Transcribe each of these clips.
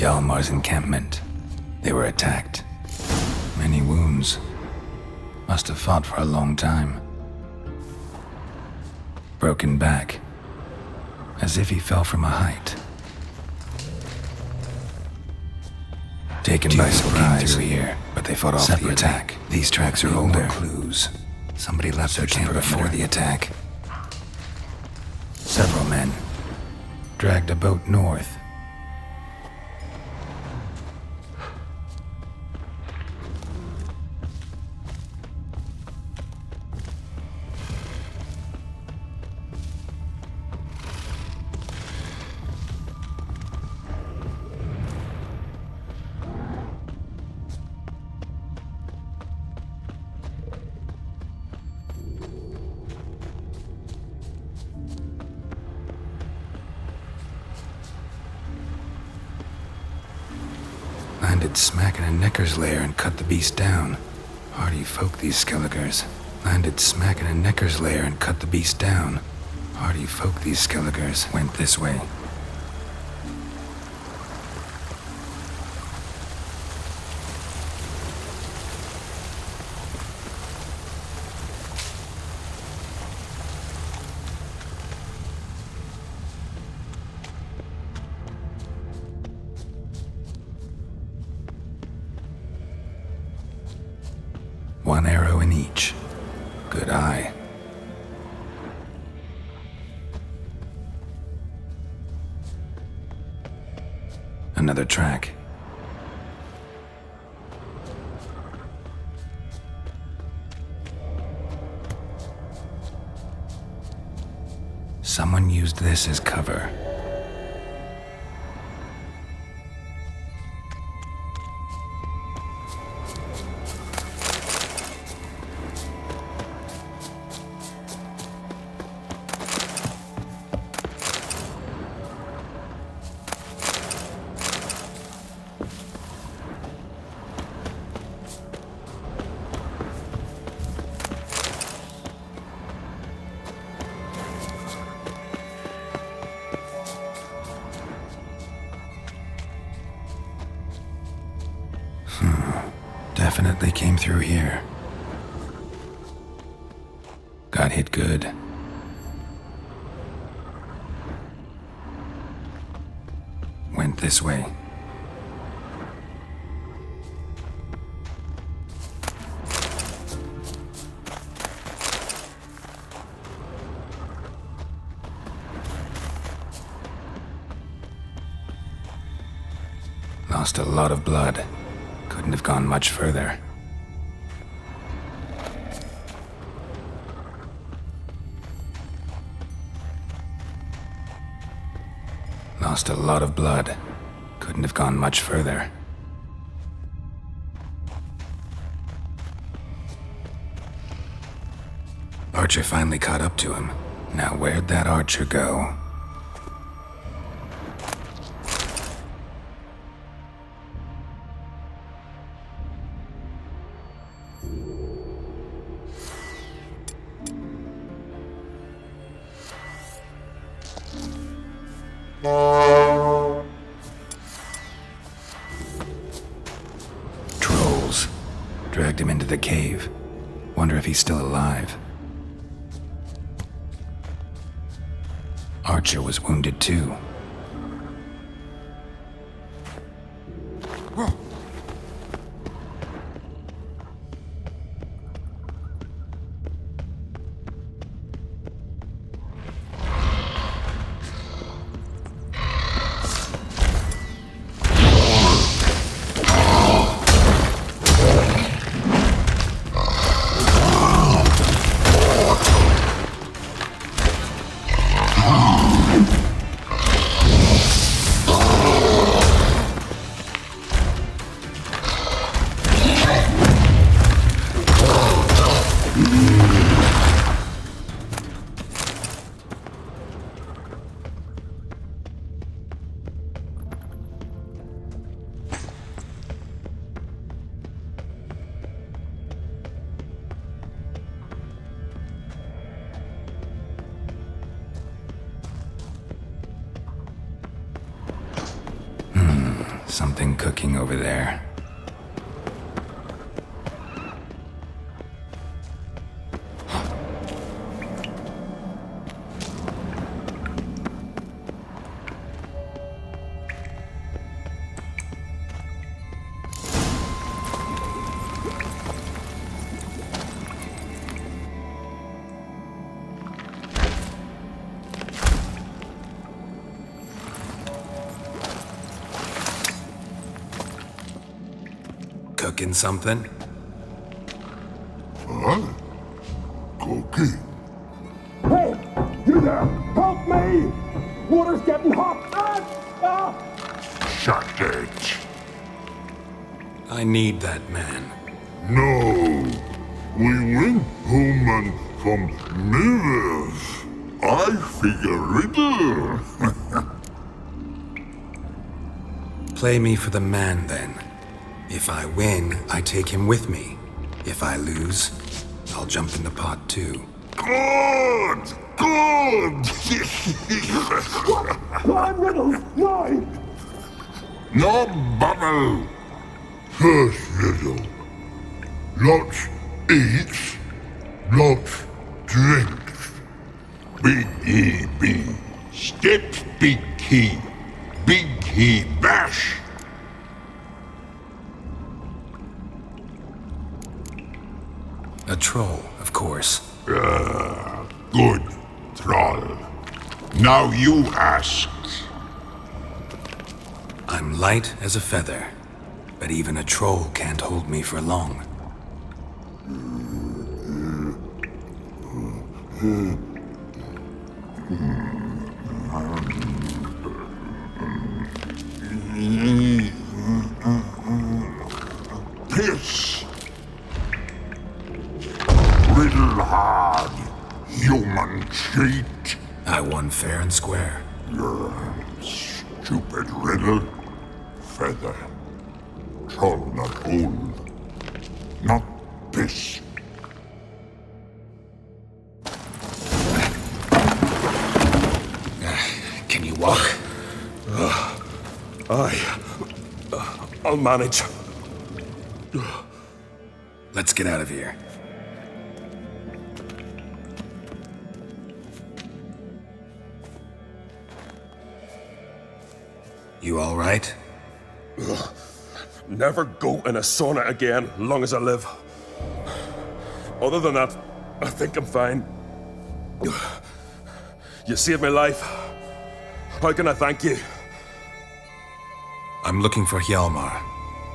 Hjalmar's encampment. They were attacked. Many wounds. Must have fought for a long time. Broken back. As if he fell from a height. Taken by surprise here, but they fought off the attack. These tracks are older. Clues. Somebody left their camp before the attack. Several men dragged a boat north. Landed smack in a necker's lair and cut the beast down. Hardy folk, these Skelligers. Landed smack in a necker's lair and cut the beast down. Hardy folk, these Skelligers. Went this way. One arrow in each. Good eye. Another track. Someone used this as cover. Definitely came through here. Got hit good. Went this way. Lost a lot of blood. Couldn't have gone much further. Lost a lot of blood. Couldn't have gone much further. Archer finally caught up to him. Now where'd that archer go? Trolls. Dragged him into the cave. Wonder if he's still alive. Archer was wounded too. Something cooking over there. Cooking something? Huh? Cooking? Hey! You there! Help me! Water's getting hot! Shut it. I need that man. No. We went home and from mirrors. I figure riddle. Play me for the man, then. If I win, I take him with me. If I lose, I'll jump in the pot too. Good! Good! Climb riddles! No! No bubble! First riddle. Lots eats, lots drinks. Big E B. Steps big key. Big key bash. A troll, of course. Good, troll. Now you ask. I'm light as a feather, but even a troll can't hold me for long. Piss. Riddle hard. Human cheat. I won fair and square. Stupid riddle. Feather. Troll not hole. Not piss. Can you walk? I'll manage. Let's get out of here. You all right? Never go in a sauna again, long as I live. Other than that, I think I'm fine. You saved my life. How can I thank you? I'm looking for Hjalmar.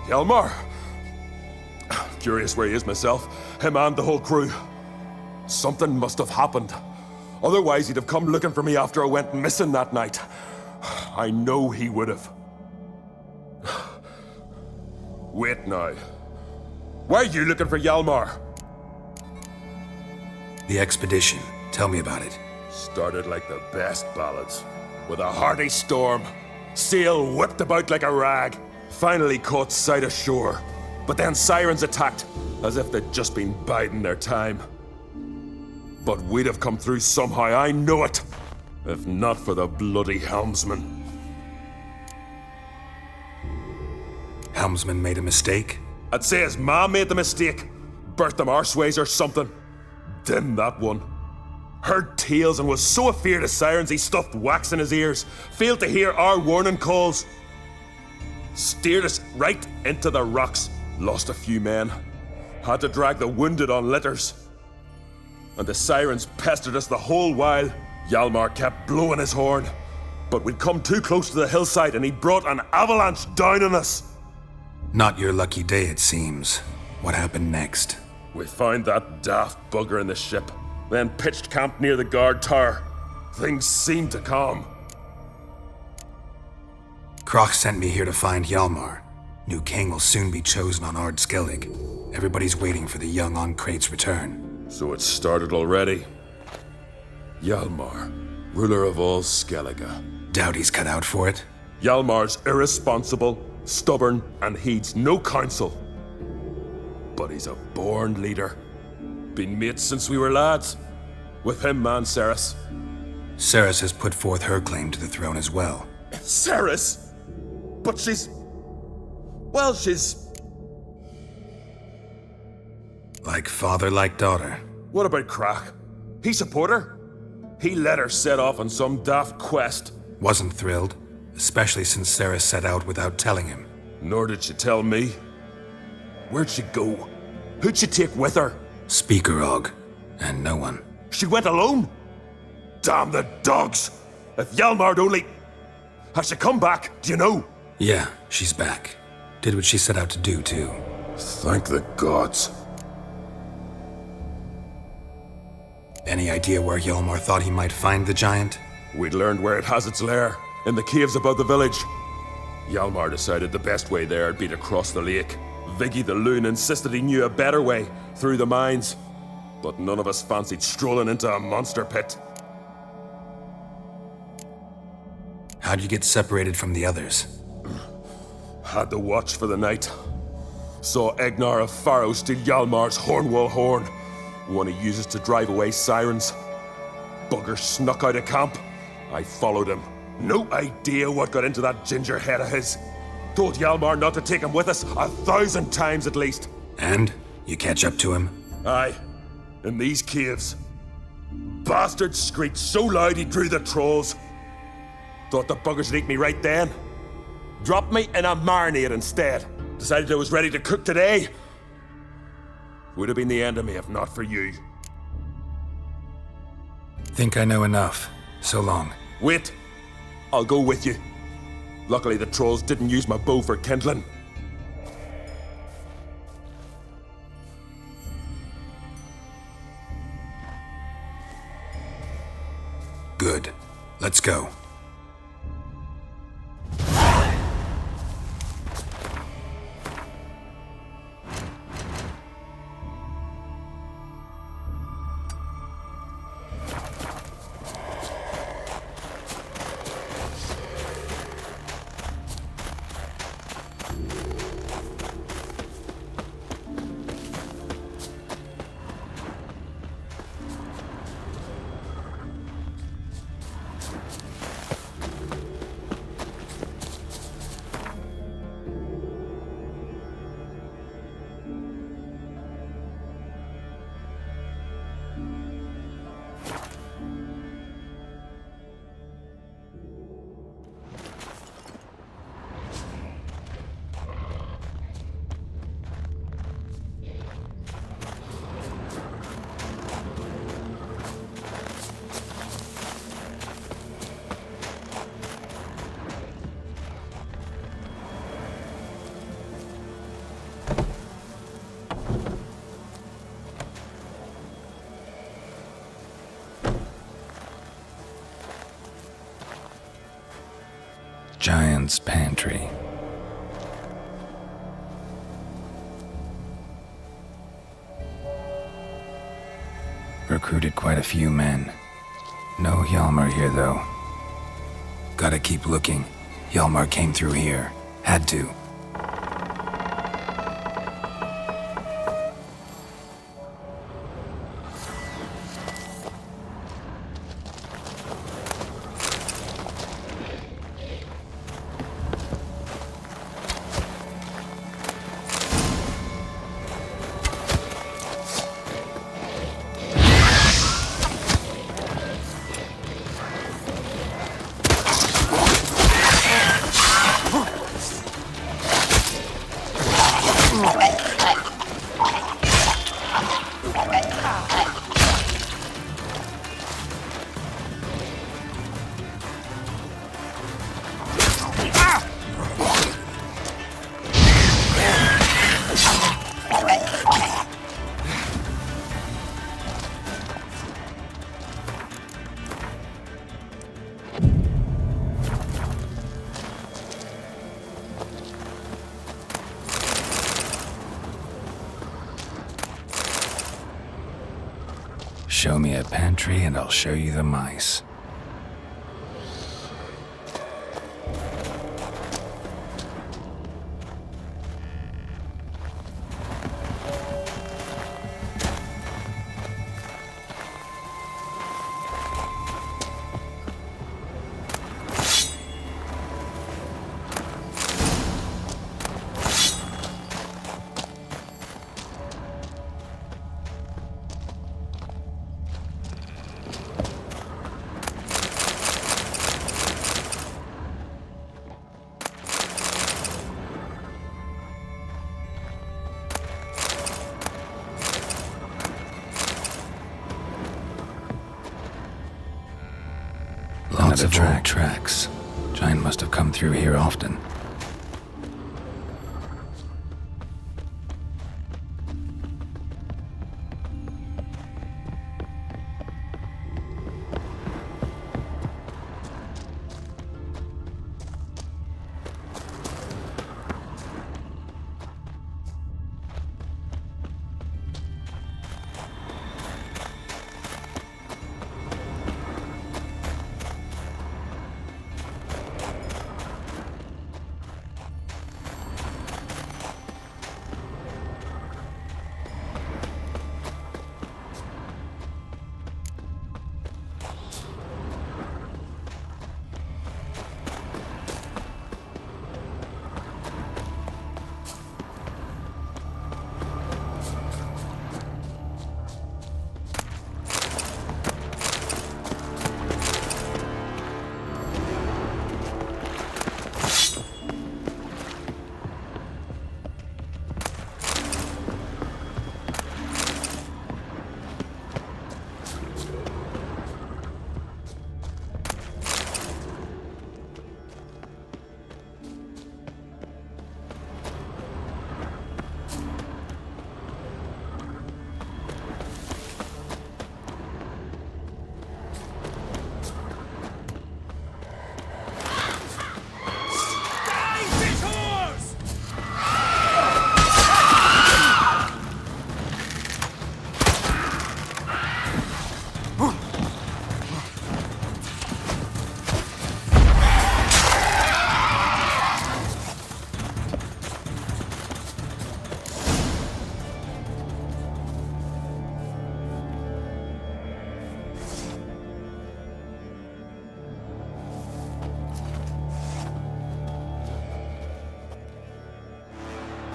Hjalmar? Curious where he is myself. Him and the whole crew. Something must have happened. Otherwise, he'd have come looking for me after I went missing that night. I know he would have. Wait now. Why are you looking for Hjalmar? The expedition. Tell me about it. Started like the best ballads. With a hearty storm. Sail whipped about like a rag. Finally caught sight of shore. But then sirens attacked, as if they'd just been biding their time. But we'd have come through somehow, I know it. If not for the bloody helmsman. Helmsman made a mistake? I'd say his ma made the mistake. Burnt them arseways or something. Dimmed that one. Heard tales and was so afeard of sirens he stuffed wax in his ears. Failed to hear our warning calls. Steered us right into the rocks. Lost a few men. Had to drag the wounded on litters. And the sirens pestered us the whole while. Hjalmar kept blowing his horn. But we'd come too close to the hillside and he brought an avalanche down on us. Not your lucky day, it seems. What happened next? We found that daft bugger in the ship, then pitched camp near the guard tower. Things seemed to calm. Kroch sent me here to find Hjalmar. New king will soon be chosen on Ard Skellig. Everybody's waiting for the young Ancrate's return. So it started already. Hjalmar, ruler of all Skellige. Doubt he's cut out for it. Hjalmar's irresponsible, stubborn, and heeds no counsel. But he's a born leader. Been mates since we were lads. With him and Ceres. Ceres has put forth her claim to the throne as well. Ceres? But she's... Well, she's... Like father, like daughter. What about Crack? He support her? He let her set off on some daft quest. Wasn't thrilled, especially since Sarah set out without telling him. Nor did she tell me. Where'd she go? Who'd she take with her? Speaker Og, and no one. She went alone? Damn the dogs! If Hjalmar'd only... Has she come back? Do you know? Yeah, she's back. Did what she set out to do, too. Thank the gods. Any idea where Hjalmar thought he might find the giant? We'd learned where it has its lair, in the caves above the village. Hjalmar decided the best way there'd be to cross the lake. Viggy the loon insisted he knew a better way, through the mines. But none of us fancied strolling into a monster pit. How'd you get separated from the others? Had to watch for the night. Saw Egnar of Faro steal Hjalmar's Hornwall horn, one he uses to drive away sirens. Bugger snuck out of camp. I followed him. No idea what got into that ginger head of his. Told Hjalmar not to take him with us 1,000 times at least. And? You catch up to him? Aye. In these caves. Bastard screeched so loud he drew the trolls. Thought the buggers would eat me right then. Dropped me in a marinade instead. Decided I was ready to cook today. Would have been the end of me if not for you. Think I know enough. So long. Wait. I'll go with you. Luckily the trolls didn't use my bow for kindling. Good. Let's go. Giant's pantry. Recruited quite a few men. No Hjalmar here, though. Gotta keep looking. Hjalmar came through here. Had to. Show me a pantry and I'll show you the mice. tracks. Giant must have come through here often.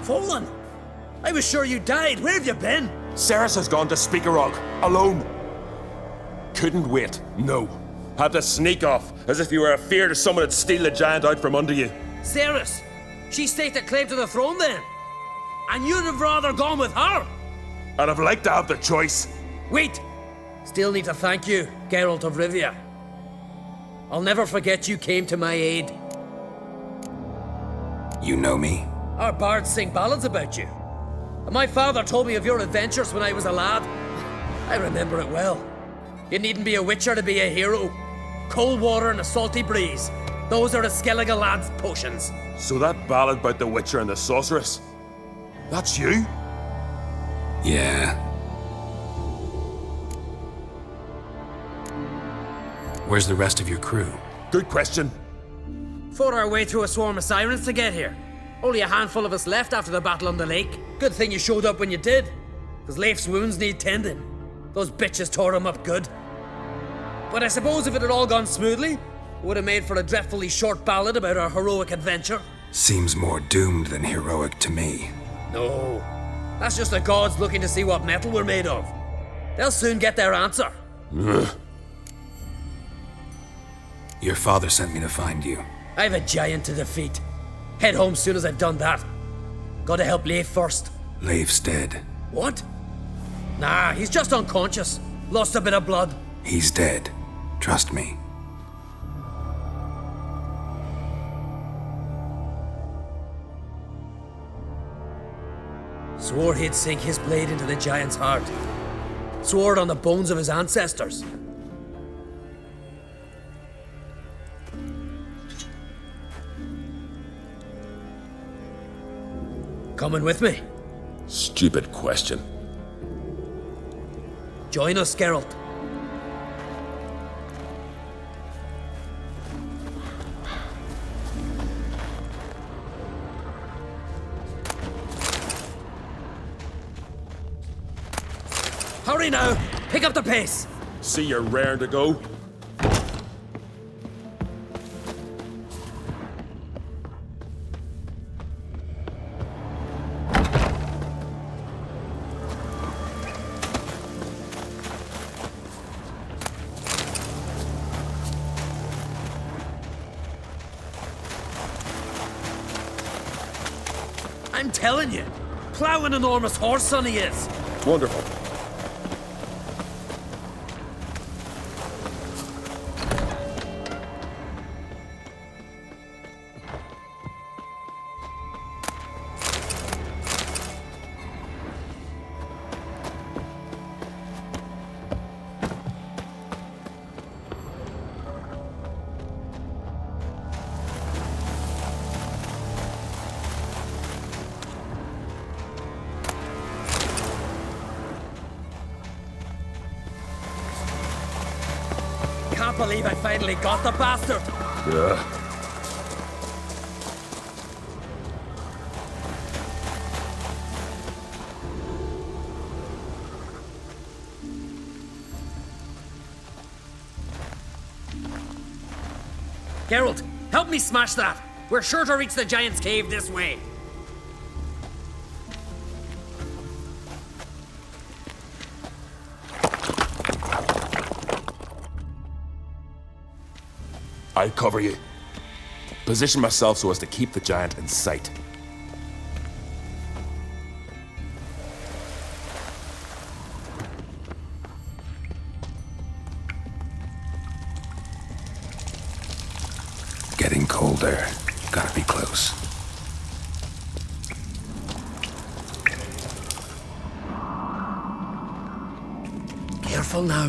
Fallen! I was sure you died. Where have you been? Ceres has gone to Speakerog, alone. Couldn't wait, no. Had to sneak off, as if you were afeard of someone would steal the giant out from under you. Ceres! She staked a claim to the throne then. And you'd have rather gone with her. I'd have liked to have the choice. Wait! Still need to thank you, Geralt of Rivia. I'll never forget you came to my aid. You know me? Our bards sing ballads about you. And my father told me of your adventures when I was a lad. I remember it well. You needn't be a witcher to be a hero. Cold water and a salty breeze. Those are the Skellige lad's potions. So that ballad about the Witcher and the Sorceress, that's you? Yeah. Where's the rest of your crew? Good question. Fought our way through a swarm of sirens to get here. Only a handful of us left after the battle on the lake. Good thing you showed up when you did. Because Leif's wounds need tending. Those bitches tore him up good. But I suppose if it had all gone smoothly, it would have made for a dreadfully short ballad about our heroic adventure. Seems more doomed than heroic to me. No. That's just the gods looking to see what metal we're made of. They'll soon get their answer. Your father sent me to find you. I've a giant to defeat. Head home soon as I've done that. Gotta help Leif first. Leif's dead. What? Nah, he's just unconscious. Lost a bit of blood. He's dead. Trust me. Swore he'd sink his blade into the giant's heart. Swore it on the bones of his ancestors. Coming with me? Stupid question. Join us, Geralt. Hurry now! Pick up the pace! See you're raring to go. I'm telling you, plow an enormous horse, son he is. Wonderful. Can't believe I finally got the bastard. Yeah. Geralt, help me smash that. We're sure to reach the giant's cave this way. I'll cover you. Position myself so as to keep the giant in sight. Getting colder. Gotta be close. Careful now.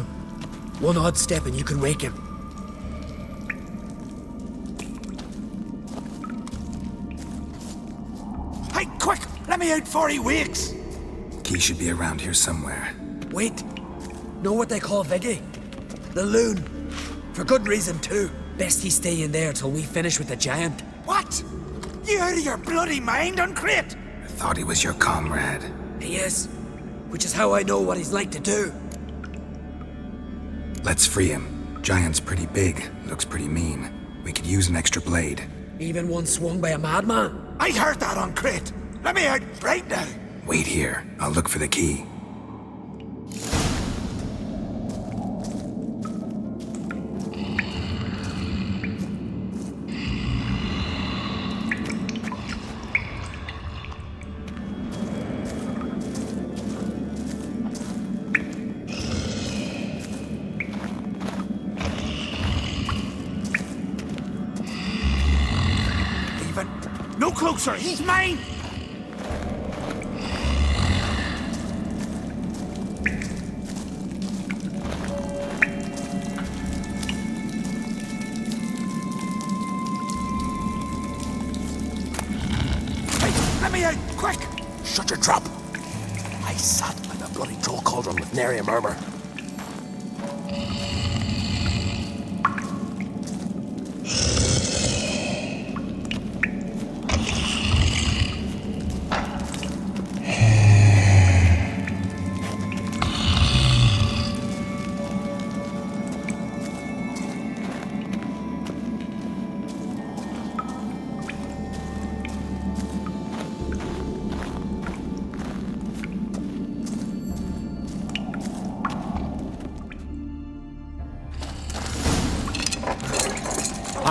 One odd step and you can wake him. Hey, quick! Let me out before he wakes! Key should be around here somewhere. Wait. Know what they call Viggy? The loon. For good reason too. Best he stay in there till we finish with the giant. What? You out of your bloody mind, Uncrate? I thought he was your comrade. He is. Which is how I know what he's like to do. Let's free him. Giant's pretty big. Looks pretty mean. We could use an extra blade. Even one swung by a madman. I heard that, Uncrate. Let me out right now. Wait here. I'll look for the key. No closer, he's mine! Hey, let me out, quick! Shut your trap! I sat by the bloody troll cauldron with nary a murmur.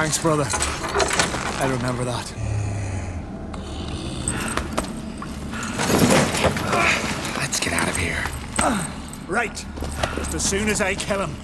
Thanks, brother. I remember that. Let's get out of here. Right. Just as soon as I kill him.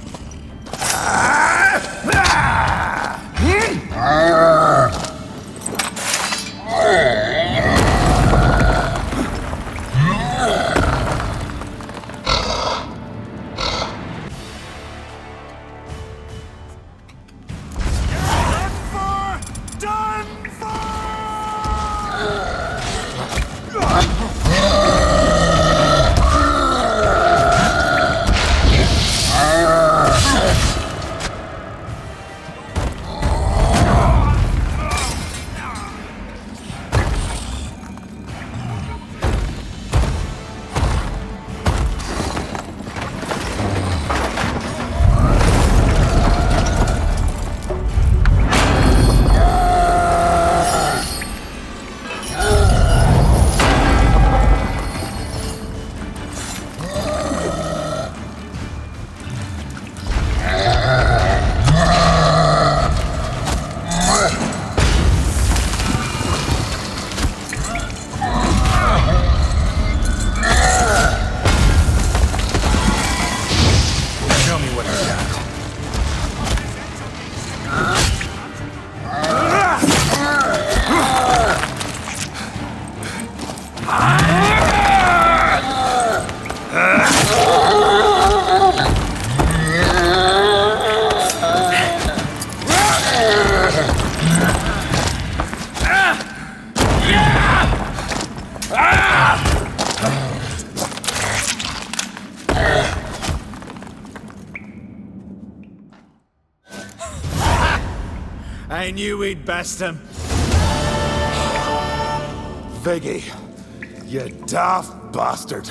I knew we'd best him. Viggy, you daft bastard.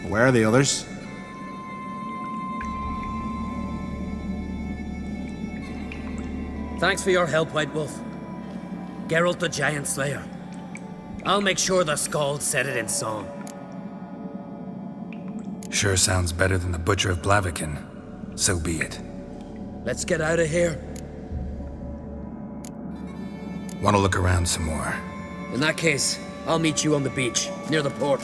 Where are the others? Thanks for your help, White Wolf. Geralt the Giant Slayer. I'll make sure the Scald said it in song. Sure sounds better than the Butcher of Blaviken. So be it. Let's get out of here. Want to look around some more? In that case, I'll meet you on the beach, near the port.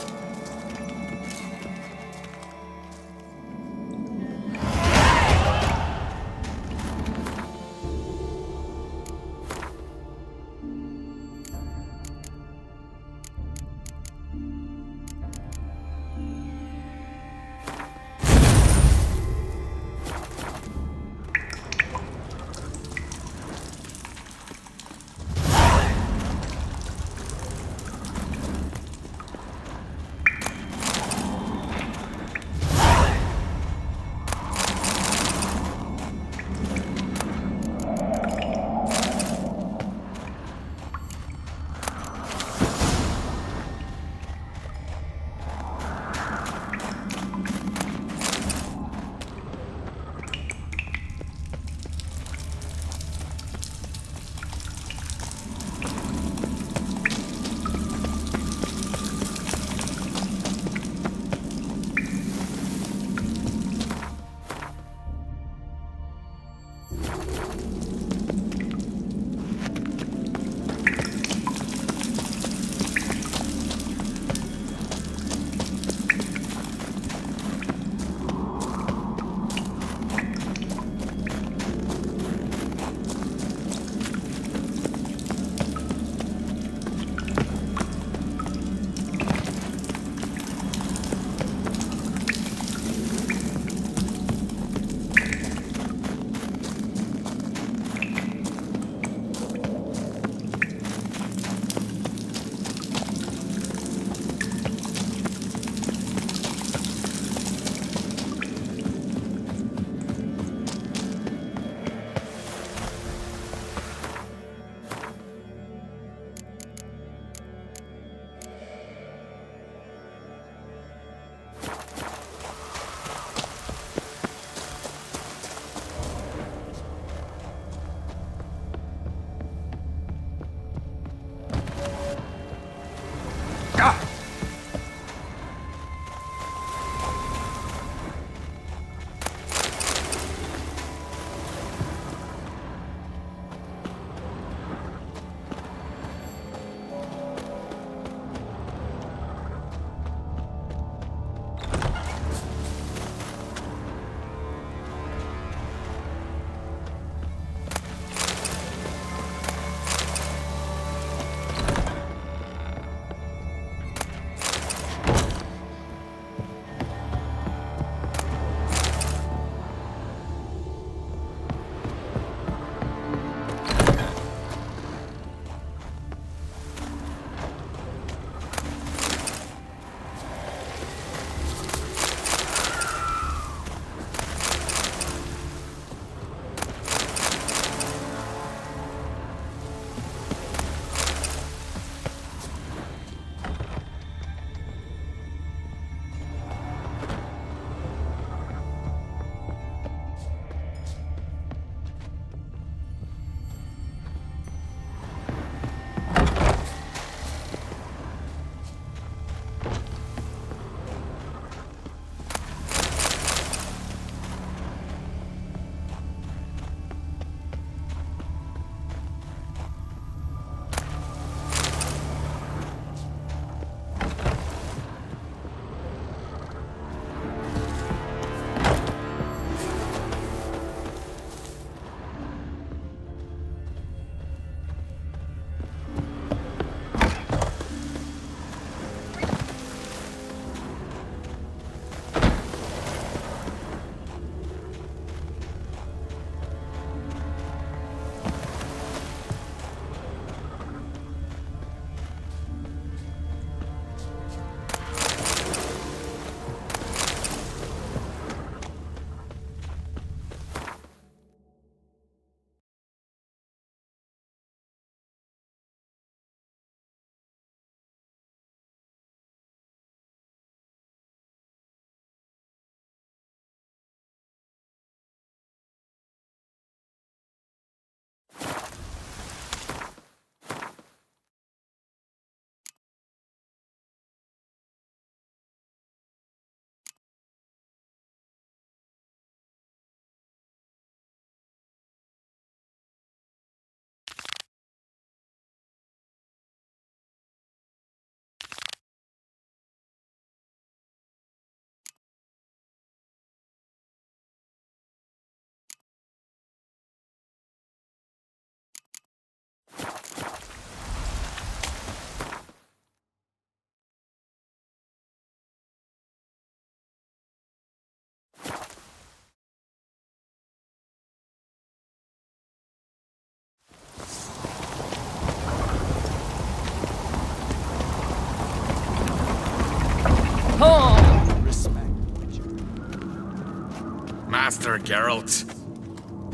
Master Geralt.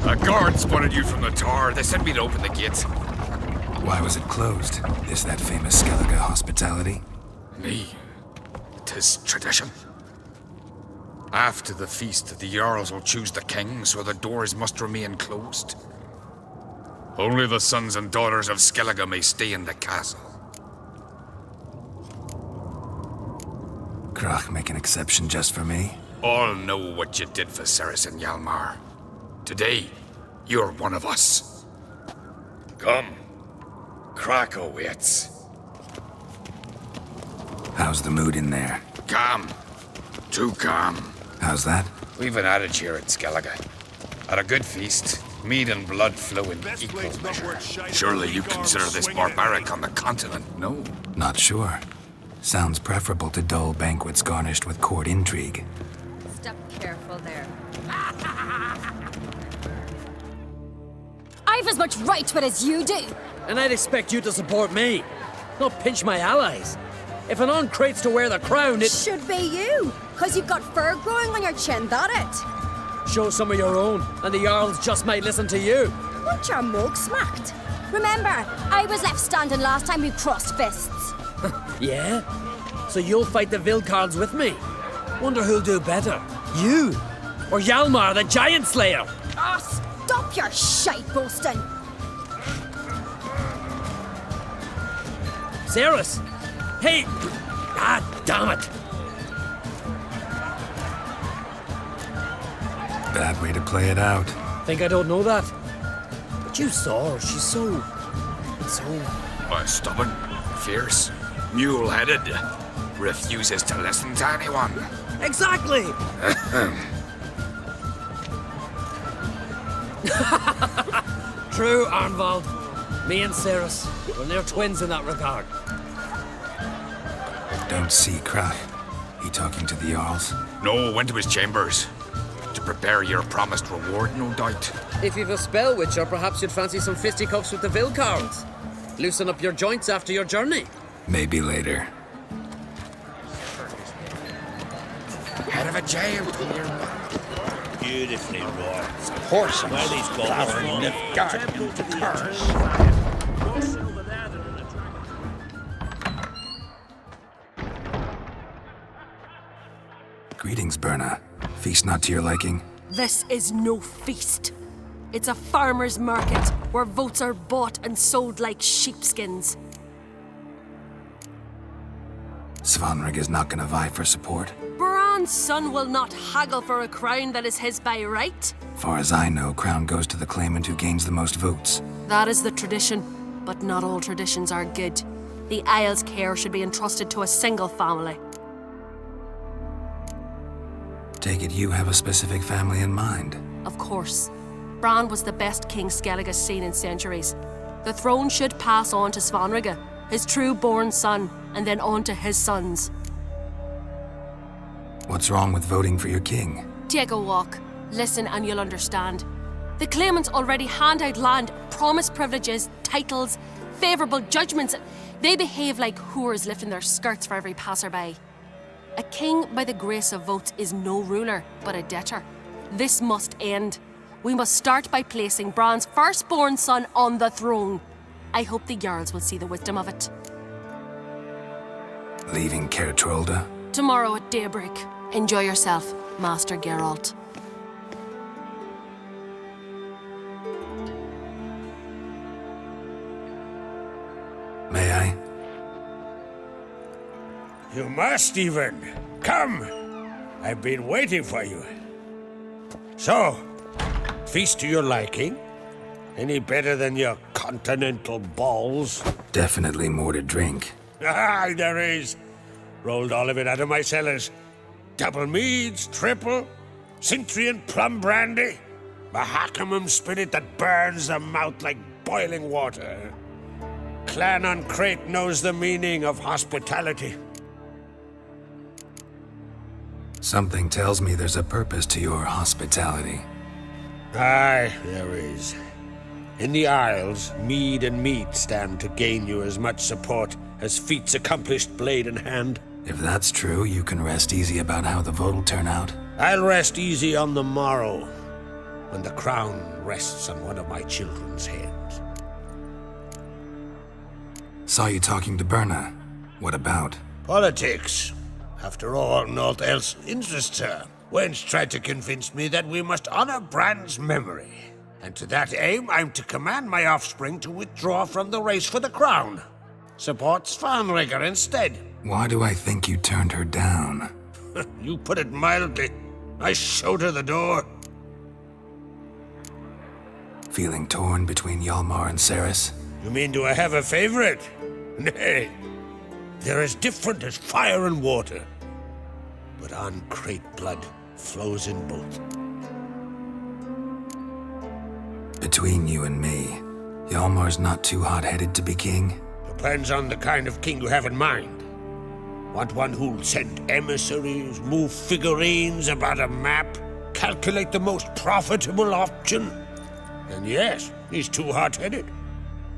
A guard spotted you from the tower. They sent me to open the gate. Why was it closed? Is that famous Skellige hospitality? Me? 'Tis tradition. After the feast, the Jarls will choose the king, so the doors must remain closed. Only the sons and daughters of Skellige may stay in the castle. Krach make an exception just for me? All know what you did for Ceres and Hjalmar. Today, you're one of us. Come. Krach awaits. How's the mood in there? Calm. Too calm. How's that? We've an adage here in Skellige. At a good feast, mead and blood flow in equal measure. Surely you consider this barbaric on the continent, no? Not sure. Sounds preferable to dull banquets garnished with court intrigue. Step careful there. I've as much right to it as you do. And I'd expect you to support me, not pinch my allies. If an on crates to wear the crown, it Should be you, because you've got fur growing on your chin, that it. show some of your own, and the Jarls just might listen to you. Want your mug smacked? Remember, I was left standing last time we crossed fists. Yeah? So you'll fight the Vilcards with me? Wonder who'll do better, you or Hjalmar, the Giant Slayer? Ah, stop your shite boasting. Ceres! Hey! Ah, damn it! Bad way to play it out. Think I don't know that? But you saw her, she's so... Stubborn, fierce, mule-headed. Refuses to listen to anyone. Exactly! True, Arnvald. Me and Ceres, we're near twins in that regard. Don't see Krach. He talking to the Jarls? No, went to his chambers. To prepare your promised reward, no doubt. If you've a spell witcher, perhaps you'd fancy some fisticuffs with the Vilcards. Loosen up your joints after your journey. Maybe later. Head of a giant here. Beautifully wrought. Horse where these flowering in the garden to the curse. Greetings, Berna. Feast not to your liking? This is no feast. It's a farmer's market where votes are bought and sold like sheepskins. Svanrig is not gonna vie for support. Bran's son will not haggle for a crown that is his by right. Far as I know, crown goes to the claimant who gains the most votes. That is the tradition, but not all traditions are good. The Isle's care should be entrusted to a single family. Take it you have a specific family in mind. Of course. Bran was the best king Skellige's seen in centuries. The throne should pass on to Svanrige, his true-born son, and then on to his sons. What's wrong with voting for your king? Take a walk. Listen and you'll understand. The claimants already hand out land, promise privileges, titles, favourable judgments. They behave like whores lifting their skirts for every passerby. A king by the grace of votes is no ruler, but a debtor. This must end. We must start by placing Bran's firstborn son on the throne. I hope the Jarls will see the wisdom of it. Leaving Caer Trolda? Tomorrow at daybreak. Enjoy yourself, Master Geralt. May I? You must even. Come. I've been waiting for you. So, feast to your liking? Any better than your continental balls? Definitely more to drink. Ah, there is. Rolled all of it out of my cellars. Double meads, triple, Cintrian plum brandy, Mahakimum spirit that burns the mouth like boiling water. Clan on Crate knows the meaning of hospitality. Something tells me there's a purpose to your hospitality. Aye, there is. In the Isles, mead and meat stand to gain you as much support as feats accomplished blade in hand. If that's true, you can rest easy about how the vote will turn out. I'll rest easy on the morrow. when the crown rests on one of my children's heads. Saw you talking to Berna. What about? Politics. After all, naught else interests her. Wench tried to convince me that we must honor Bran's memory. And to that aim, I'm to command my offspring to withdraw from the race for the crown. Support Svanrigger instead. Why do I think you turned her down? You put it mildly. I showed her the door. Feeling torn between Hjalmar and Ceres? You mean, do I have a favorite? Nay. They're as different as fire and water. But Ancrate blood flows in both. Between you and me, Hjalmar's not too hot-headed to be king? Depends on the kind of king you have in mind. Want one who'll send emissaries, move figurines about a map, calculate the most profitable option? And yes, he's too hot-headed.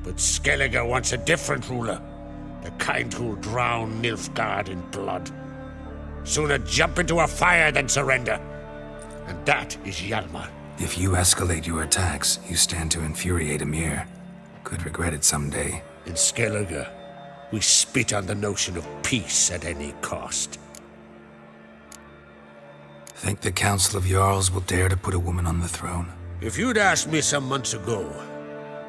But Skellige wants a different ruler. The kind who'll drown Nilfgaard in blood. Sooner jump into a fire than surrender. And that is Hjalmar. If you escalate your attacks, you stand to infuriate Emir. Could regret it someday. In Skellige, we spit on the notion of peace at any cost. Think the Council of Jarls will dare to put a woman on the throne? If you'd asked me some months ago,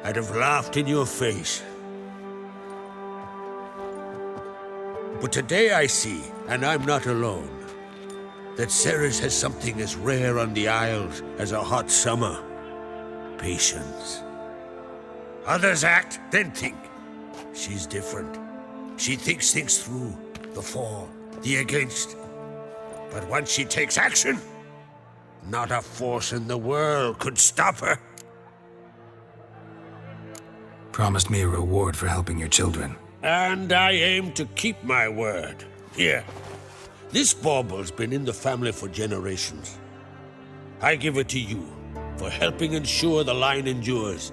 I'd have laughed in your face. But today I see, and I'm not alone, that Ceres has something as rare on the Isles as a hot summer. Patience. Others act, then think. She's different. She thinks things through, the for, the against. But once she takes action, not a force in the world could stop her. Promised me a reward for helping your children. And I aim to keep my word. Here. This bauble's been in the family for generations. I give it to you for helping ensure the line endures.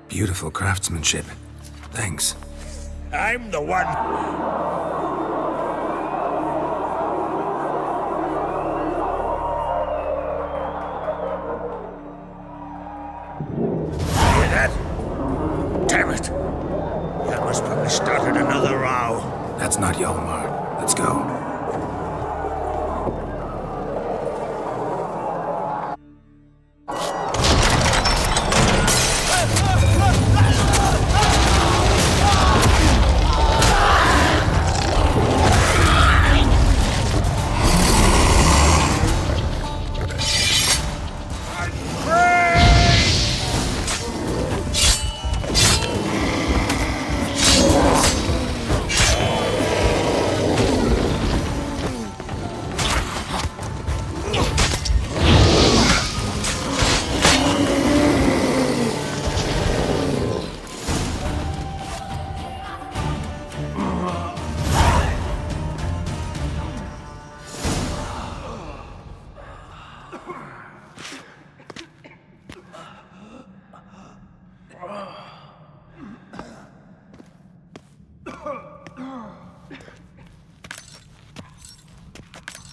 Beautiful craftsmanship. Thanks. I'm the one. Hear that? Damn it! Hjalmar's probably started another row. That's not Hjalmar. Let's go.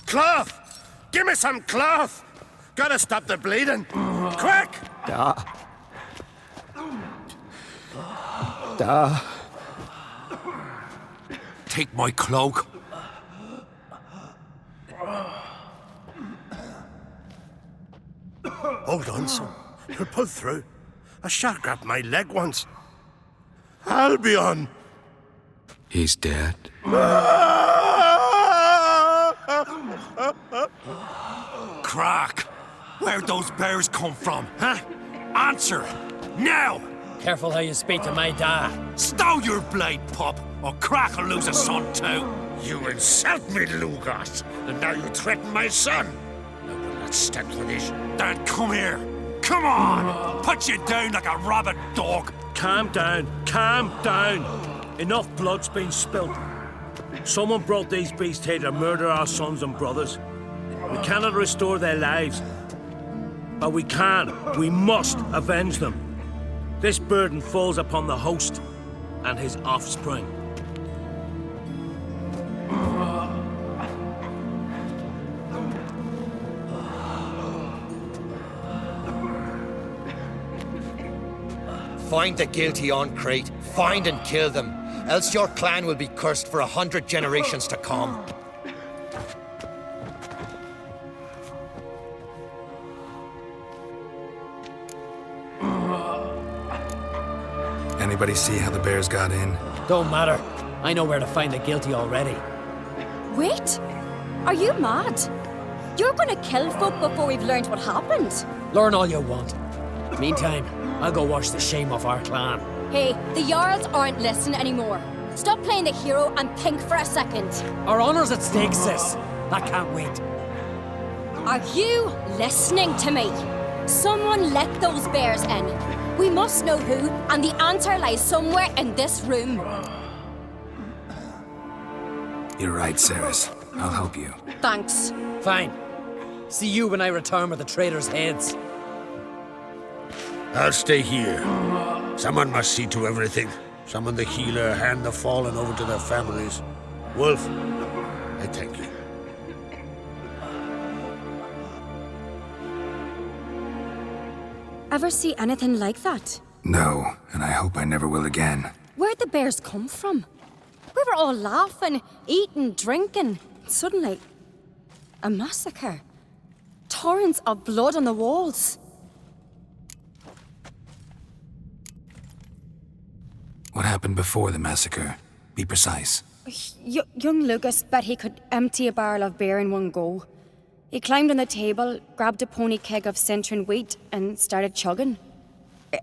Cloth! Give me some cloth! Gotta stop the bleeding. Quick! Take my cloak. Hold on, son. You'll pull through. A shark grabbed my leg once. Albion! He's dead. Crack! Where'd those bears come from, huh? Answer! Now! Careful how you speak to my dad. Stow your blade, pup, or Crack will lose a son too. You insult me, Lugos, and now you threaten my son. I will not stand for this. Then come here. Come on! Put you down like a rabid dog. Calm down. Calm down. Enough blood's been spilt. Someone brought these beasts here to murder our sons and brothers. We cannot restore their lives. But we can. We must avenge them. This burden falls upon the host and his offspring. Find the guilty on Crete, find and kill them, else your clan will be cursed for 100 generations to come. Anybody see how the bears got in? Don't matter. I know where to find the guilty already. Wait! Are you mad? You're gonna kill folk before we've learned what happened. Learn all you want. Meantime, I'll go wash the shame off our clan. Hey, the Jarls aren't listening anymore. Stop playing the hero and think for a second. Our honor's at stake, sis. That can't wait. Are you listening to me? Someone let those bears in. We must know who, and the answer lies somewhere in this room. You're right, Ceres. I'll help you. Thanks. Fine. See you when I return with the traitors' heads. I'll stay here. Someone must see to everything. Summon the healer, hand the fallen over to their families. Wolf, I thank you. Ever see anything like that? No, and I hope I never will again. Where'd the bears come from? We were all laughing, eating, drinking. Suddenly, a massacre. Torrents of blood on the walls. What happened before the massacre? Be precise. Young Lucas bet he could empty a barrel of beer in one go. He climbed on the table, grabbed a pony keg of Centron wheat, and started chugging.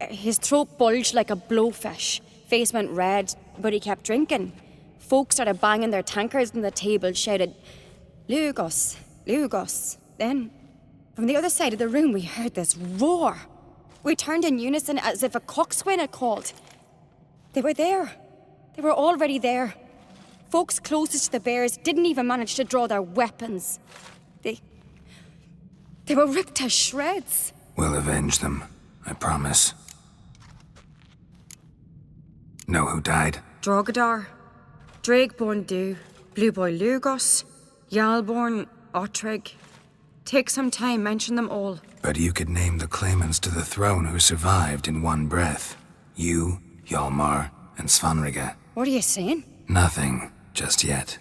His throat bulged like a blowfish. Face went red, but he kept drinking. Folk started banging their tankards on the table, shouted, "Lugos, Lugos." Then, from the other side of the room, we heard this roar. We turned in unison as if a coxswain had called. They were there. They were already there. Folks closest to the bears didn't even manage to draw their weapons. They were ripped to shreds. We'll avenge them, I promise. Know who died? Drogadar, Drakeborn Du, Blue Boy Lugos, Yalborn, Ottrig. Take some time, mention them all. But you could name the claimants to the throne who survived in one breath. You, Hjalmar, and Svanrige. What are you saying? Nothing, just yet.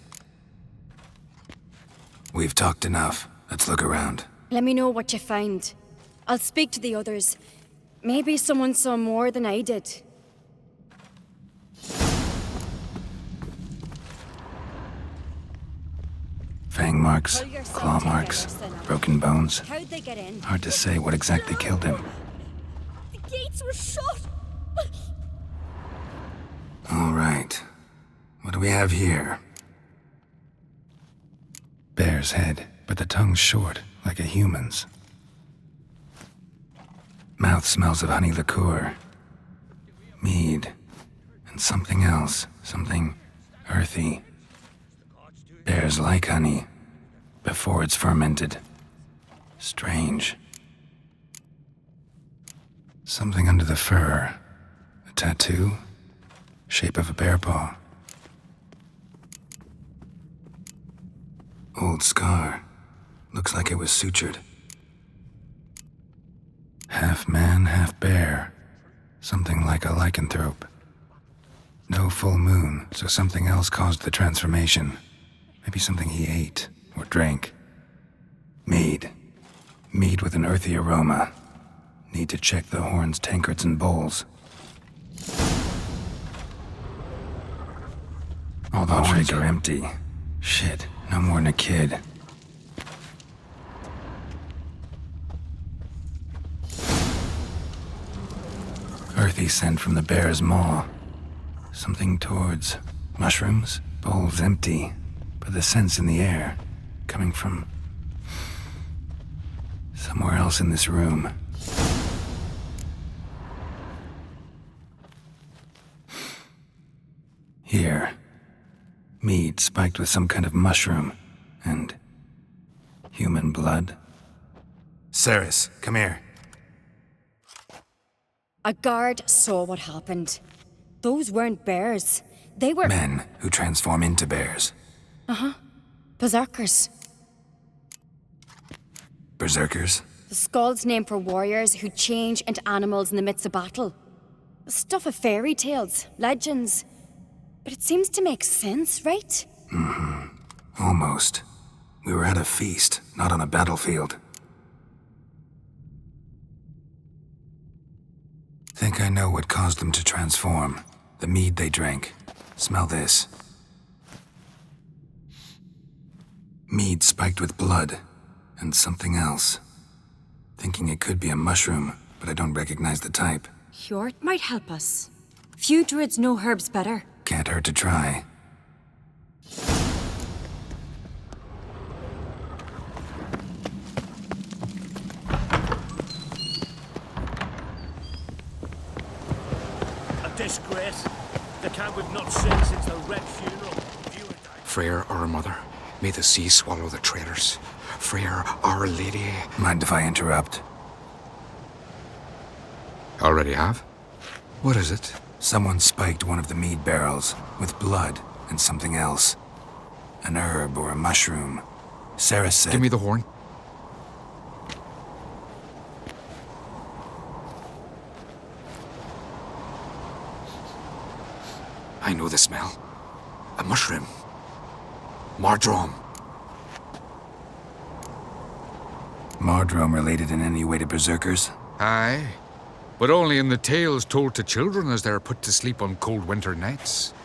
We've talked enough. Let's look around. Let me know what you find. I'll speak to the others. Maybe someone saw more than I did. Fang marks, claw marks, broken bones. How'd they get in? Hard to say what exactly killed him. The gates were shut! All right. What do we have here? Bear's head, but the tongue's short, like a human's. Mouth smells of honey liqueur. Mead. And something else. Something earthy. Bears like honey. Before it's fermented. Strange. Something under the fur. A tattoo? Shape of a bear paw. Old scar. Looks like it was sutured. Half man, half bear. Something like a lycanthrope. No full moon, so something else caused the transformation. Maybe something he ate or drank. Mead. Mead with an earthy aroma. Need to check the horns, tankards, and bowls. All the horns are empty. Shit, no more than a kid. Earthy scent from the bear's maw. Something towards mushrooms, bowls empty, but the scent's in the air, coming from somewhere else in this room. Here. Mead spiked with some kind of mushroom. And human blood. Ceres, come here. A guard saw what happened. Those weren't bears. They were... Men who transform into bears. Uh-huh. Berserkers. Berserkers? The Skald's name for warriors who change into animals in the midst of battle. Stuff of fairy tales, legends. But it seems to make sense, right? Almost. We were at a feast, not on a battlefield. Think I know what caused them to transform. The mead they drank. Smell this. Mead spiked with blood. And something else. Thinking it could be a mushroom, but I don't recognize the type. Hjort might help us. Few druids know herbs better. Can't hurt to try. A disgrace. The camp we've not seen since the Red Funeral. Freyr, our mother, may the sea swallow the traitors. Freyr, our lady. Mind if I interrupt? Already have? What is it? Someone spiked one of the mead barrels with blood and something else. An herb or a mushroom. Sarah said... Give me the horn. I know the smell. A mushroom. Mardrome. Mardrome related in any way to berserkers? Aye. But only in the tales told to children as they're put to sleep on cold winter nights.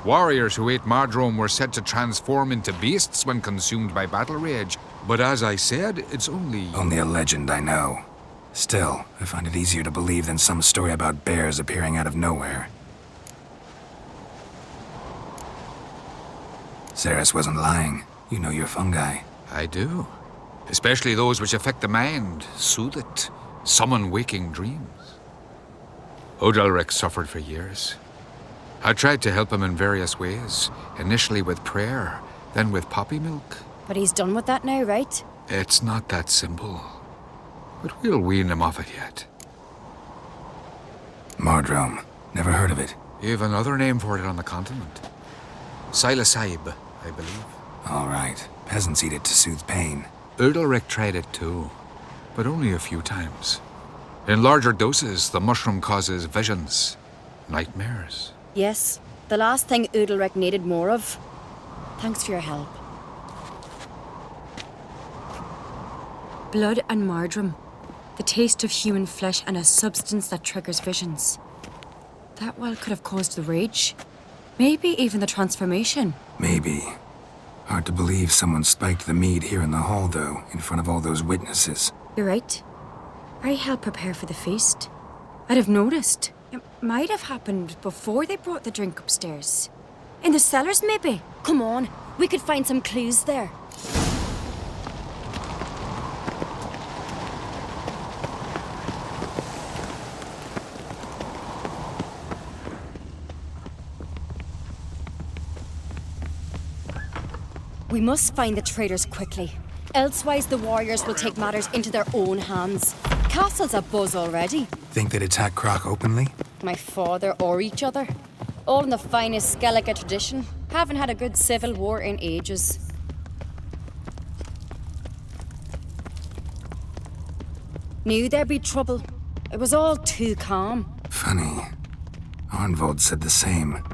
Warriors who ate Mardrome were said to transform into beasts when consumed by battle rage. But as I said, it's only... Only a legend, I know. Still, I find it easier to believe than some story about bears appearing out of nowhere. Ceres wasn't lying. You know your fungi. I do. Especially those which affect the mind, soothe it, summon waking dreams. Odalric suffered for years. I tried to help him in various ways, initially with prayer, then with poppy milk. But he's done with that now, right? It's not that simple. But we'll wean him off it yet. Mardrome. Never heard of it. You've another name for it on the continent. Silasaib, I believe. All right. Peasants eat it to soothe pain. Udalric tried it too, but only a few times. In larger doses, the mushroom causes visions, nightmares. Yes, the last thing Udalric needed more of. Thanks for your help. Blood and Mardrome. The taste of human flesh and a substance that triggers visions. That well could have caused the rage. Maybe even the transformation. Maybe. Hard to believe someone spiked the mead here in the hall, though, in front of all those witnesses. You're right. I helped prepare for the feast. I'd have noticed. It might have happened before they brought the drink upstairs. In the cellars, maybe. Come on, we could find some clues there. We must find the traitors quickly. Elsewise, the warriors will take matters into their own hands. Castle's abuzz already. Think they'd attack Croc openly? My father or each other. All in the finest Skellige tradition. Haven't had a good civil war in ages. Knew there'd be trouble. It was all too calm. Funny. Arnvold said the same.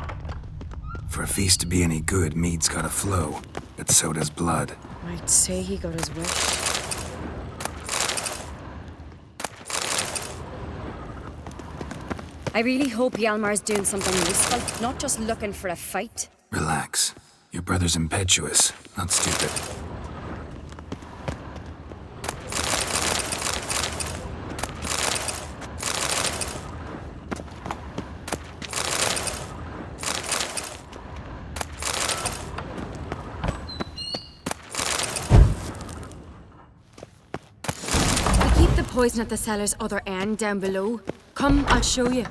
For a feast to be any good, mead's gotta flow. But so does blood. I'd say he got his wish. I really hope Hjalmar's doing something useful, not just looking for a fight. Relax. Your brother's impetuous, not stupid. Poison at the cellar's other end, down below. Come, I'll show you.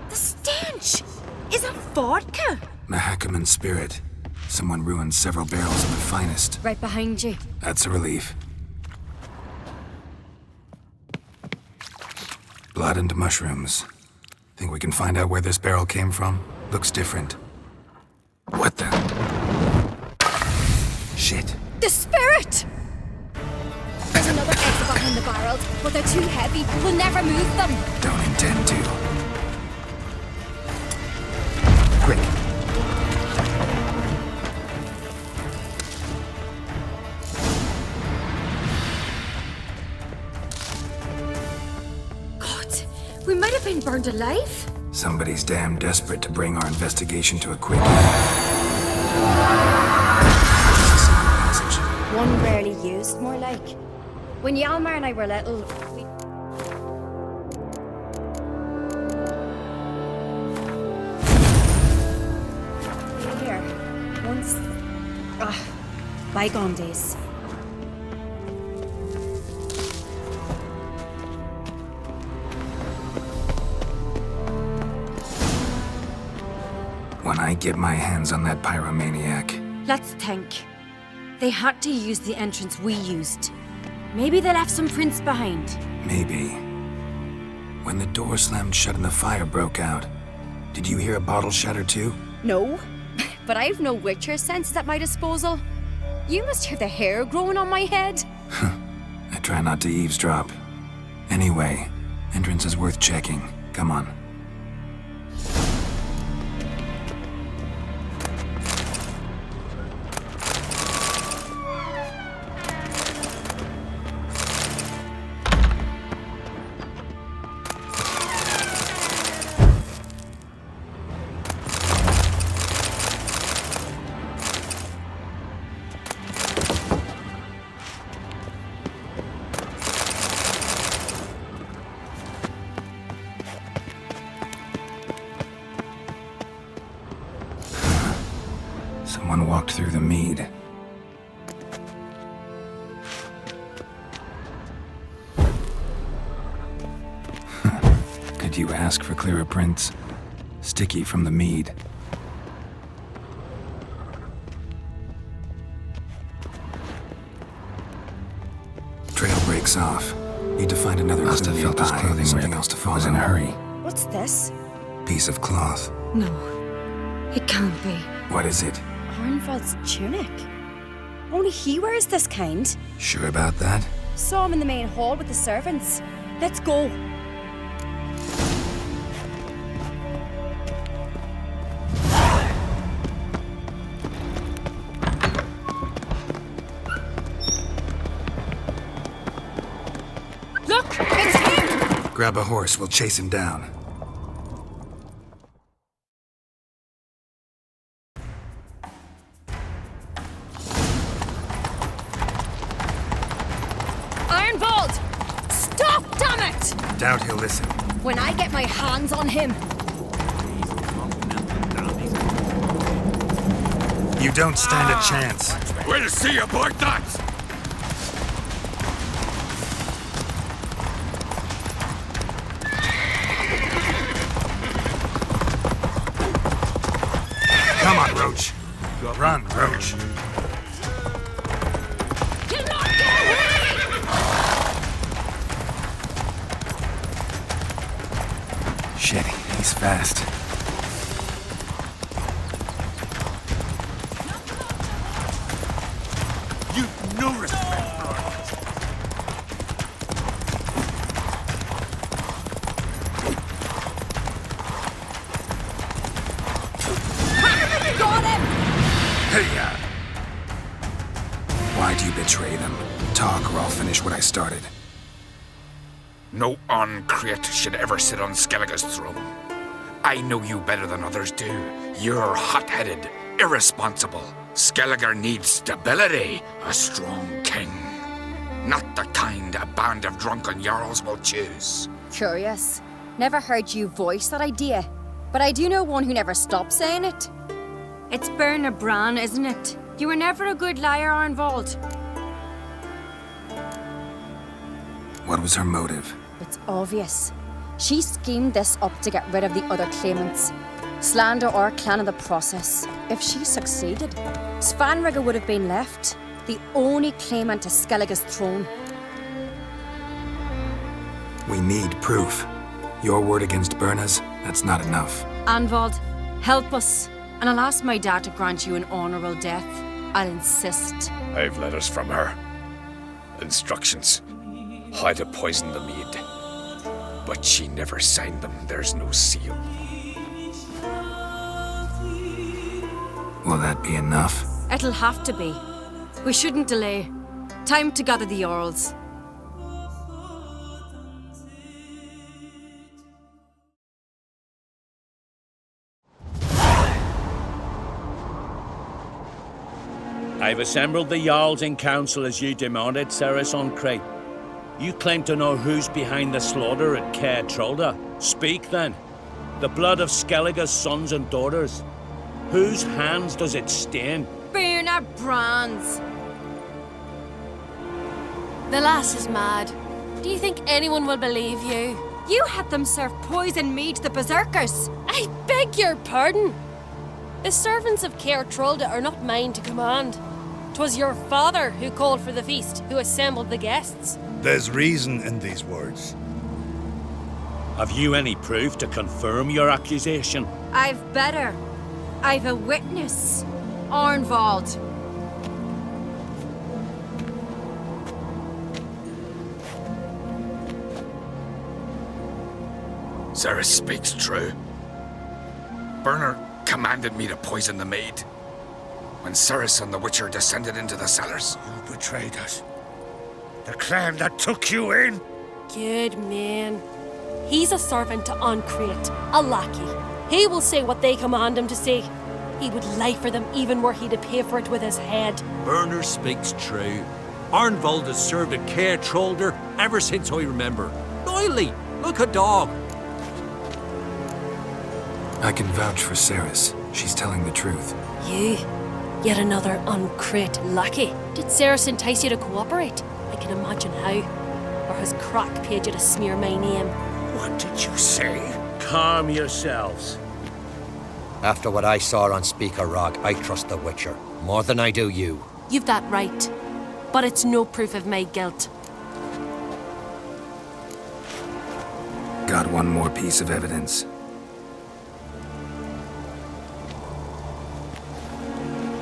The stench! Is that vodka? Mahakaman spirit. Someone ruined several barrels of the finest. Right behind you. That's a relief. Blood and mushrooms. Think we can find out where this barrel came from? Looks different. What the? Shit. The spirit! There's another barreled, but they're too heavy. We'll never move them. Don't intend to. Quick. God, we might have been burned alive. Somebody's damn desperate to bring our investigation to a quick end. One rarely used, more like. When Yalmar and I were little, we... Here, once... bygone days. When I get my hands on that pyromaniac, Let's think. They had to use the entrance we used. Maybe they left some prints behind. maybe. When the door slammed shut and the fire broke out, did you hear a bottle shatter too? No, but I've no Witcher sense at my disposal. You must hear the hair growing on my head. I try not to eavesdrop. Anyway, entrance is worth checking. Come on. Someone walked through the mead. Could you ask for clearer prints? Sticky from the mead. Trail breaks off. Need to find another Must clue have felt his nearby. clothing Something rip. else to follow. Was in a hurry. What's this? Piece of cloth. No, it can't be. What is it? Arnvald's tunic. Only he wears this kind. Sure about that? Saw him in the main hall with the servants. Let's go. Look, it's him! Grab a horse, we'll chase him down. Arnvald! Stop, damn it! Doubt he'll listen. When I get my hands on him, You don't stand a chance. We'll see about that! Come on, Roach. Run, Roach. you'll not get away! Shit, he's fast. You've no respect for our Got him! Hey, why do you betray them? Talk or I'll finish what I started. No uncreate should ever sit on Skellige's throne. I know you better than others do. You're hot-headed, irresponsible. Skellige needs stability, a strong king. Not the kind a band of drunken jarls will choose. Curious. Never heard you voice that idea. But I do know one who never stops saying it. It's Berna Bran, isn't it? You were never a good liar, Arnvald. What was her motive? It's obvious. She schemed this up to get rid of the other claimants. Slander our clan in the process. If she succeeded, Svanrigga would have been left, the only claimant to Skellige's throne. We need proof. Your word against Berna's, that's not enough. Arnvald, help us. And I'll ask my dad to grant you an honourable death. I'll insist. I've letters from her. Instructions. I'd have poisoned the mead. But she never signed them. There's no seal. Will that be enough? It'll have to be. We shouldn't delay. Time to gather the Jarls. I've assembled the Jarls in council as you demanded, Ceres on Crate. You claim to know who's behind the slaughter at Caer Trolda. Speak then. The blood of Skellige's sons and daughters. Whose hands does it stain? Birna Brands. The lass is mad. Do you think anyone will believe you? You had them serve poison mead to the berserkers. I beg your pardon. The servants of Caer Trolda are not mine to command. 'Twas your father who called for the feast, who assembled the guests. There's reason in these words. Have you any proof to confirm your accusation? I've better. I've a witness. Arnvald. Ceres speaks true. Bernard commanded me to poison the maid. When Ceres and the Witcher descended into the cellars. You betrayed us. The clan that took you in. Good man. He's a servant to Ancrate, a lackey. He will say what they command him to say. He would lie for them even were he to pay for it with his head. Bernard speaks true. Arnvald has served at Caer Trolder ever since I remember. Loyally, like a dog. I can vouch for Ceres. She's telling the truth. You? Yet another Ancrate lackey. Did Ceres entice you to cooperate? I can imagine how. Or has Crack paid you to smear my name? What did you say? Calm yourselves. After what I saw on Speaker Rock, I trust the Witcher. More than I do you. You've that right. But it's no proof of my guilt. Got one more piece of evidence.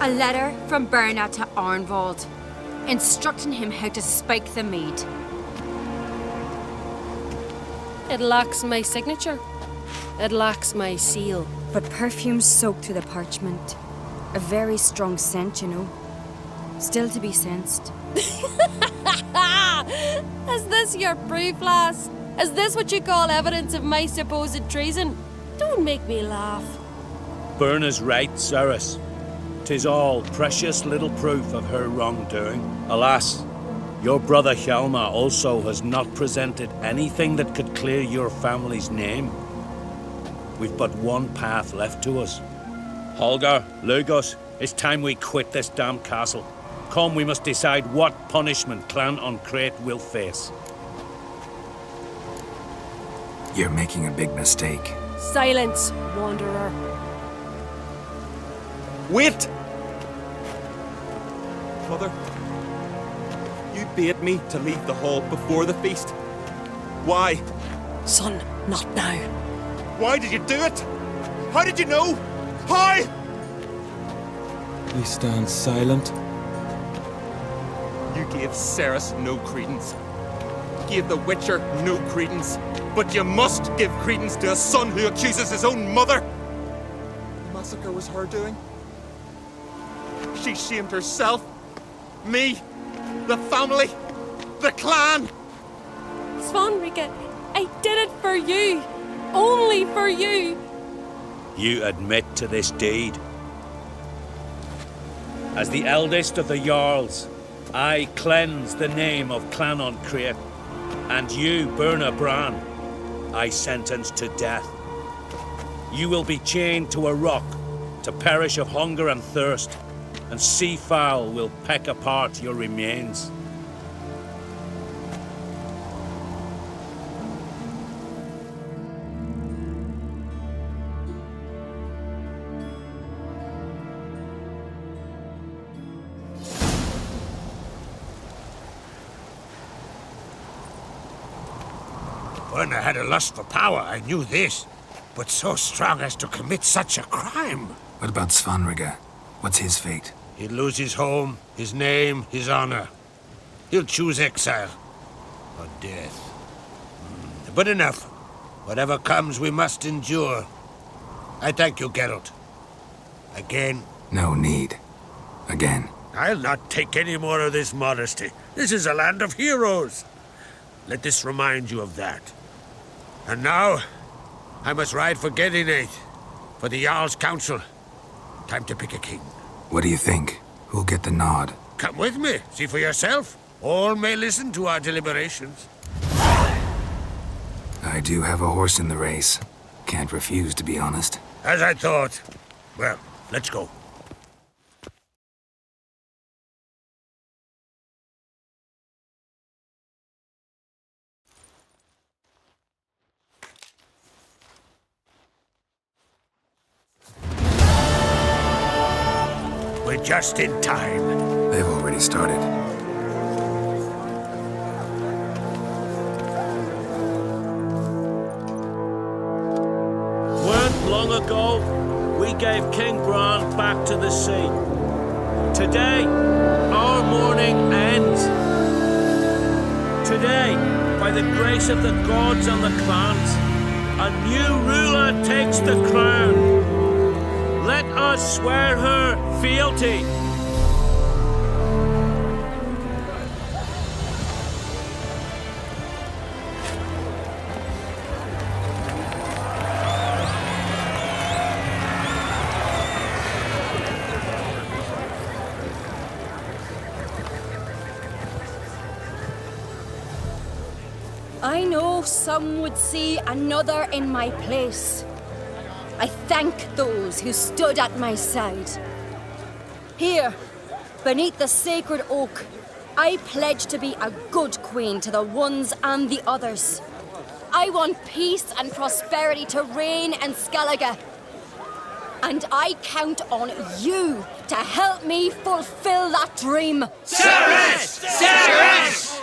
A letter from Birna to Arnvald, instructing him how to spike the mead. It lacks my signature. It lacks my seal. But perfume soaked through the parchment. A very strong scent, you know. Still to be sensed. Is this your proof, lass? Is this what you call evidence of my supposed treason? Don't make me laugh. Birna's right, Ceres. 'Tis all precious little proof of her wrongdoing. Alas, your brother Hjalmar also has not presented anything that could clear your family's name. We've but one path left to us. Holger, Lugos, it's time we quit this damn castle. Come, we must decide what punishment Clan Ancrate will face. You're making a big mistake. Silence, wanderer. Wait! Mother, you bade me to leave the hall before the feast. Why? Son, not now. Why did you do it? How did you know? How? He stands silent. You gave Ceres no credence. Gave the Witcher no credence. But you must give credence to a son who accuses his own mother. The massacre was her doing. She shamed herself, me, the family, the clan. Svanrika, I did it for you. Only for you. You admit to this deed. As the eldest of the Jarls, I cleanse the name of Clan Ancrate, and you, Birna Bran, I sentence to death. You will be chained to a rock to perish of hunger and thirst, and sea fowl will peck apart your remains. Birna had a lust for power, I knew this. But so strong as to commit such a crime. What about Svanrika? What's his fate? He'll lose his home, his name, his honor. He'll choose exile. for death. But enough. Whatever comes, we must endure. I thank you, Geralt. Again. No need. Again. I'll not take any more of this modesty. This is a land of heroes. Let this remind you of that. And now, I must ride for Gedinate, for the Jarl's Council. Time to pick a king. What do you think? Who'll get the nod? Come with me, see for yourself. All may listen to our deliberations. I do have a horse in the race. Can't refuse, to be honest. As I thought. Well, let's go. We're just in time. They've already started. Long ago, we gave King Bran back to the sea. Today, our mourning ends. Today, by the grace of the gods and the clans, a new ruler takes the crown. Let us swear her fealty. I know some would see another in my place. I thank those who stood at my side. Here, beneath the sacred oak, I pledge to be a good queen to the ones and the others. I want peace and prosperity to reign in Skellige. And I count on you to help me fulfill that dream. Sarah! Sarah!